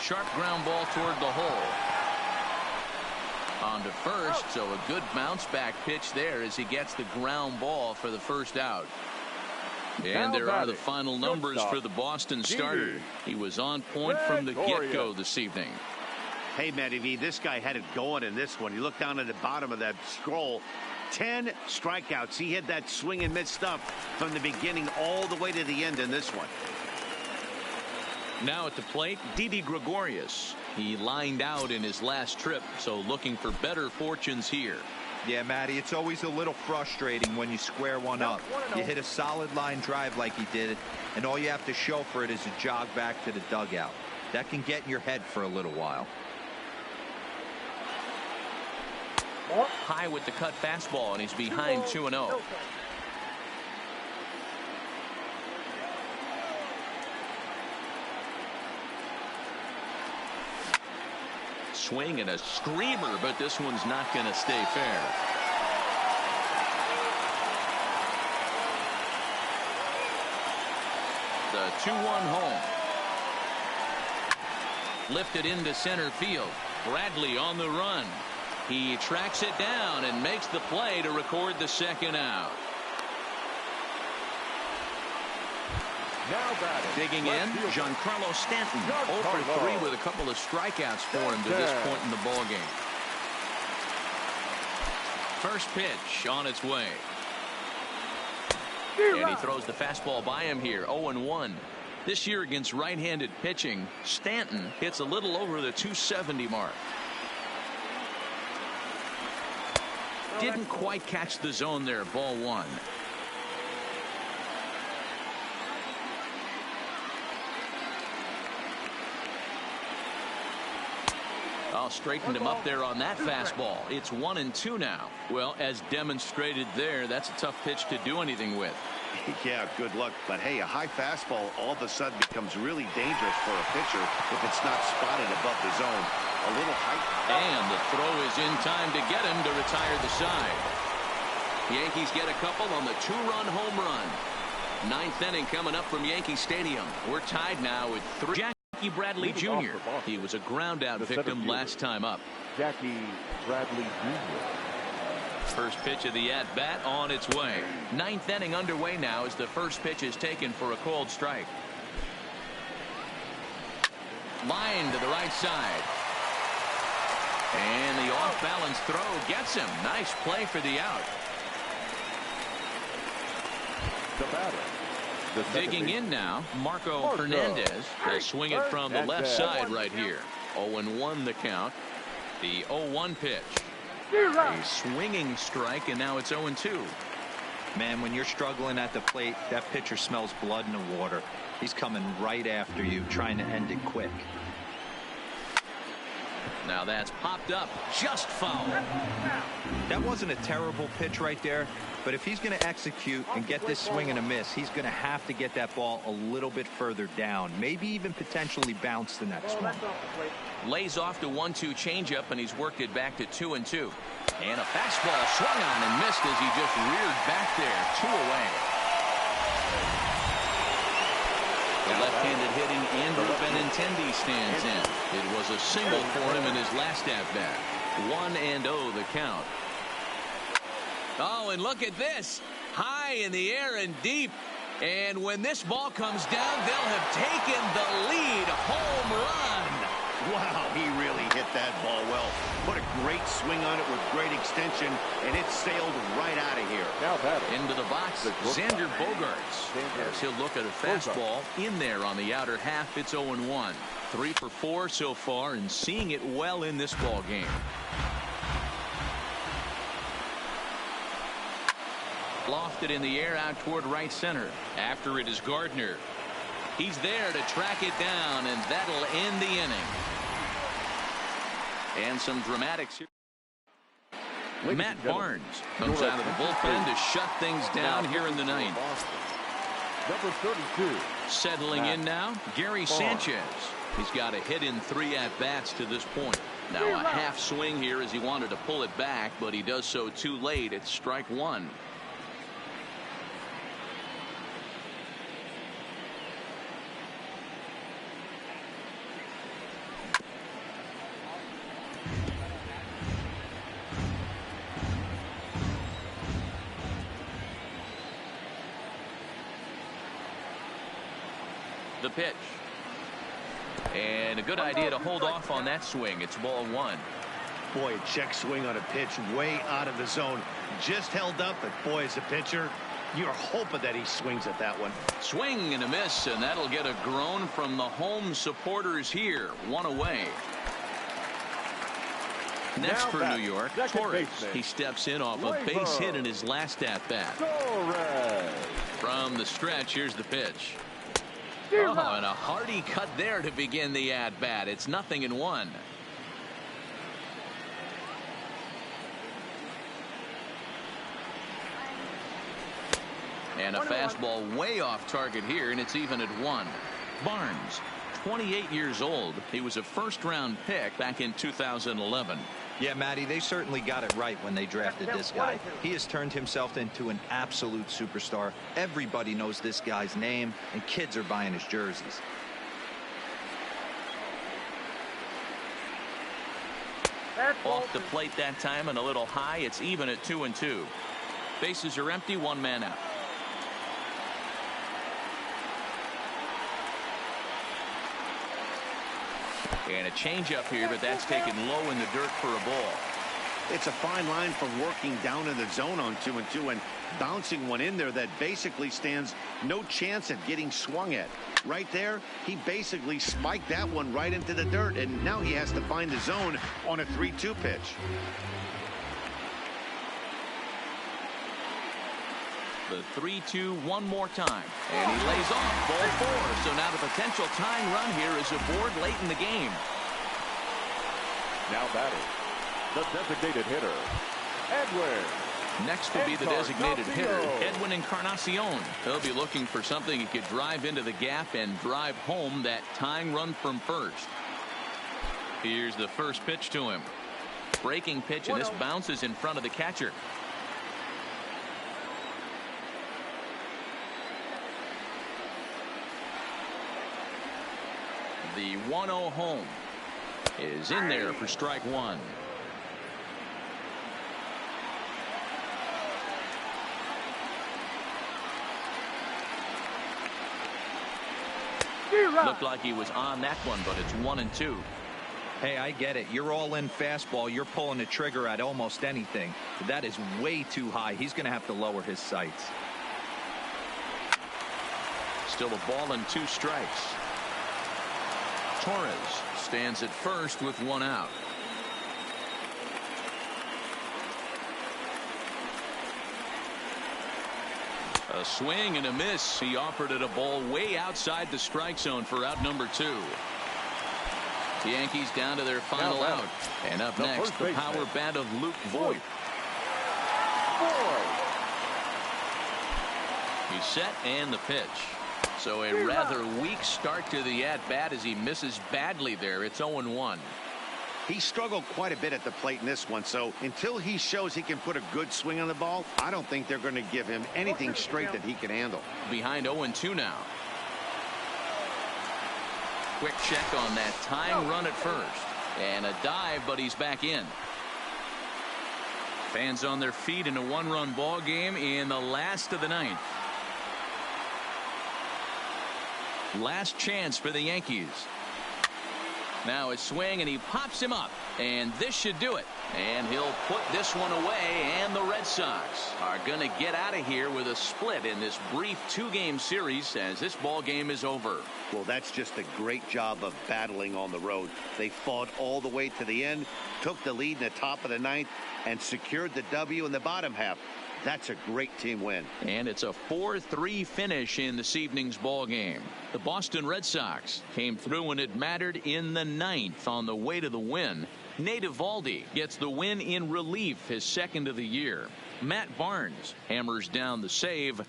Sharp ground ball toward the hole. On to first, so a good bounce back pitch there as he gets the ground ball for the first out. And there are the final numbers for the Boston starter. He was on point from the get-go this evening. Hey, Matty V, this guy had it going in this one. You look down at the bottom of that scroll. 10 strikeouts. He had that swing and miss stuff from the beginning all the way to the end in this one. Now at the plate, Didi Gregorius. He lined out in his last trip, so looking for better fortunes here. Yeah, Matty, it's always a little frustrating when you square one up. You hit a solid line drive like he did, and all you have to show for it is a jog back to the dugout. That can get in your head for a little while. High with the cut fastball, and he's behind 2-0. Swing and a screamer, but this one's not going to stay fair. The 2-1 home. Lifted into center field. Bradley on the run. He tracks it down and makes the play to record the second out. Now batting. Digging in, Giancarlo Stanton. 0 for 3 with a couple of strikeouts for him to this point in the ballgame. First pitch on its way. And he throws the fastball by him here. 0-1. This year against right-handed pitching, Stanton hits a little over the 270 mark. Didn't quite catch the zone there. Ball 1. Straightened him up there on that fastball. It's 1-2 now. Well, as demonstrated there, that's a tough pitch to do anything with. Yeah, good luck. But hey, a high fastball all of a sudden becomes really dangerous for a pitcher if it's not spotted above the zone. A little height. And the throw is in time to get him to retire the side. Yankees get a couple on the 2-run home run. 9th inning coming up from Yankee Stadium. We're tied now with 3. Jackie Bradley Jr. He was a ground out victim last time up. Jackie Bradley Jr. First pitch of the at-bat on its way. 9th inning underway now as the first pitch is taken for a called strike. Line to the right side. And the off-balance throw gets him. Nice play for the out. The batter. Digging in now, Marco Hernandez. He'll swing it from the left side right here. 0-1 the count. The 0-1 pitch. A swinging strike, and now it's 0-2. Man, when you're struggling at the plate, that pitcher smells blood in the water. He's coming right after you, trying to end it quick. Now that's popped up, just foul. That wasn't a terrible pitch right there, but if he's going to execute and get this swing and a miss, he's going to have to get that ball a little bit further down, maybe even potentially bounce the next one. Lays off the 1-2 changeup, and he's worked it back to 2-2. And a fastball swung on and missed as he just reared back there. 2 away. The left-handed hitting Andrew Benintendi stands in. It was a single for him in his last at-bat. 1-0 the count. Oh, and look at this. High in the air and deep. And when this ball comes down, they'll have taken the lead. Home run. Wow, he really hit that ball well. Put a great swing on it with great extension, and it sailed right out of here. Now batter. Into the box, Xander Bogaerts. As he'll look at a fastball in there on the outer half. It's 0-1. 3 for 4 so far, and seeing it well in this ball game. Lofted in the air out toward right center. After it is Gardner. He's there to track it down, and that'll end the inning. And some dramatics here. Matt Barnes comes out of the bullpen to shut things down here in the 9th. Number 32. Settling in now, Gary Sanchez. He's got a hit in 3 at-bats to this point. Now a half swing here as he wanted to pull it back, but he does so too late. It's strike 1. The pitch. And a good idea to hold off on that swing. It's ball 1. Boy, a check swing on a pitch way out of the zone. Just held up, but boy, as a pitcher, You're hoping that he swings at that one. Swing and a miss, and that'll get a groan from the home supporters here. One away. Next for New York, Torres. He steps in off a base hit in his last at-bat. From the stretch, here's the pitch. Oh, and a hearty cut there to begin the at-bat. It's 0-1. And a fastball way off target here, and it's even at 1. Barnes, 28 years old. He was a first-round pick back in 2011. Yeah, Matty, they certainly got it right when they drafted this guy. He has turned himself into an absolute superstar. Everybody knows this guy's name, and kids are buying his jerseys. Off the plate that time and a little high. It's even at 2-2. Bases are empty, one man out. And a changeup here, but that's taken low in the dirt for a ball. It's a fine line from working down in the zone on 2-2 and bouncing one in there that basically stands no chance at getting swung at. Right there, he basically spiked that one right into the dirt, and now he has to find the zone on a 3-2 pitch. The 3-2 one more time, and he lays off ball 4. So now the potential tying run here is aboard late in the game. Now batting, the designated hitter, Edwin. Next will be the designated hitter, Edwin Encarnacion. He'll be looking for something he could drive into the gap and drive home that tying run from first. Here's the first pitch to him. Breaking pitch, and this bounces in front of the catcher. The 1-0 home is in there for strike 1. Looked like he was on that one, but it's 1-2. Hey, I get it. You're all in fastball. You're pulling the trigger at almost anything. That is way too high. He's going to have to lower his sights. Still a ball and 2 strikes. Torres stands at first with 1 out. A swing and a miss. He offered it a ball way outside the strike zone for out number 2. The Yankees down to their final out. And up next, the power bat of Luke Voigt. He's set, and the pitch. So a rather weak start to the at-bat as he misses badly there. It's 0-1. He struggled quite a bit at the plate in this one, so until he shows he can put a good swing on the ball, I don't think they're going to give him anything straight that he can handle. Behind 0-2 now. Quick check on that tying run at first. And a dive, but he's back in. Fans on their feet in a 1-run ball game in the last of the 9th. Last chance for the Yankees. Now a swing, and he pops him up, and this should do it. And he'll put this one away, and the Red Sox are going to get out of here with a split in this brief 2-game series as this ball game is over. Well, that's just a great job of battling on the road. They fought all the way to the end, took the lead in the top of the 9th, and secured the W in the bottom half. That's a great team win. And it's a 4-3 finish in this evening's ball game. The Boston Red Sox came through when it mattered in the 9th on the way to the win. Nate Eovaldi gets the win in relief, his 2nd of the year. Matt Barnes hammers down the save.